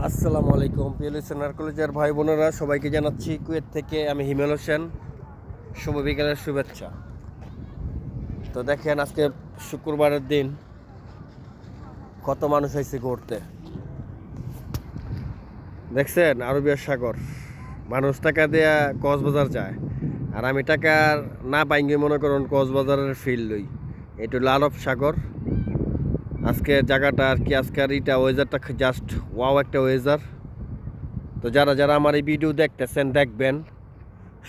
আসসালামু আলাইকুম প্রিয় লিসেনার কলেজের ভাই বোনেরা, সবাইকে জানাচ্ছি কুয়েত থেকে আমি হিমেল হোসেন। শুভ বিকেলের শুভেচ্ছা। তো দেখেন, আজকে শুক্রবারের দিন কত মানুষ হয়েছে ঘুরতে। দেখছেন আরবিয়ার সাগর, মানুষ টাকা দেয়া কক্সবাজার যায়, আর আমি টাকা না পাইঙ্গে মনে করুন কক্সবাজারের ফিল লই। এটা হলো আরব সাগর। আজকের জায়গাটা আর কি, আজকের এইটা ওয়েদারটা জাস্ট ওয়াও একটা ওয়েদার। তো যারা যারা আমার এই ভিডিও দেখতেছেন, দেখবেন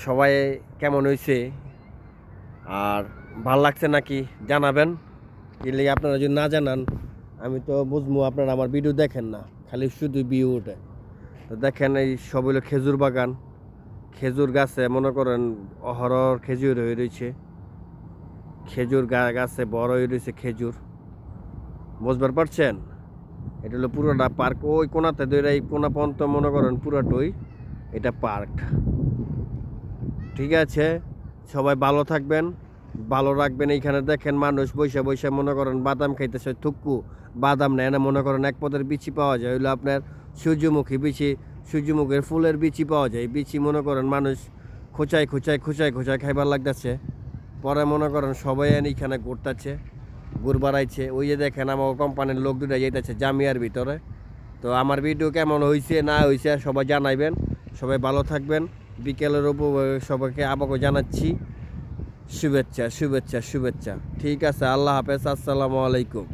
সবাই কেমন হয়েছে আর ভাল লাগছে নাকি জানাবেন। এলে আপনারা যদি না জানান আমি তো বুঝবো আপনারা আমার ভিডিও দেখেন না, খালি শুধু ভিউ ওঠে। তো দেখেন এই সব হলো খেজুর বাগান, খেজুর গাছে মনে করেন অহরহ খেজুর হয়ে রয়েছে, খেজুর গাছে বড় হয়ে রয়েছে খেজুর, বুঝবার পারছেন। এটা হলো পুরোটা পার্ক, ওই কোনাতে দইরা এই কোনা পর্যন্ত মনে করেন পুরোটাই এটা পার্ক। ঠিক আছে, সবাই ভালো থাকবেন, ভালো রাখবেন। এইখানে দেখেন মানুষ বৈশা বৈশা মনে করেন বাদাম খাইতেছে, থুক্কু বাদাম নেয় না, মনে করেন এক পদের বিচি পাওয়া যায়, হইলো আপনার সূর্যমুখী বিচি, সূর্যমুখীর ফুলের বিচি পাওয়া যায়। বিচি মনে করেন মানুষ খোঁচায় খোঁচায় খোঁচায় খোঁচায় খাইবার লাগতেছে। পরে মনে করেন সবাই এইখানে ঘুরতেছে, ঘুর বাড়াইছে। ওই যে দেখেন আমার কোম্পানির লোক দুটা যাইতেছে জামিয়ার ভিতরে। তো আমার ভিডিও কেমন হয়েছে না হয়েছে সবাই জানাইবেন। সবাই ভালো থাকবেন। বিকেলের উপর সবাইকে আবারও জানাচ্ছি শুভেচ্ছা শুভেচ্ছা শুভেচ্ছা। ঠিক আছে, আল্লাহ হাফেজ, আসসালামু আলাইকুম।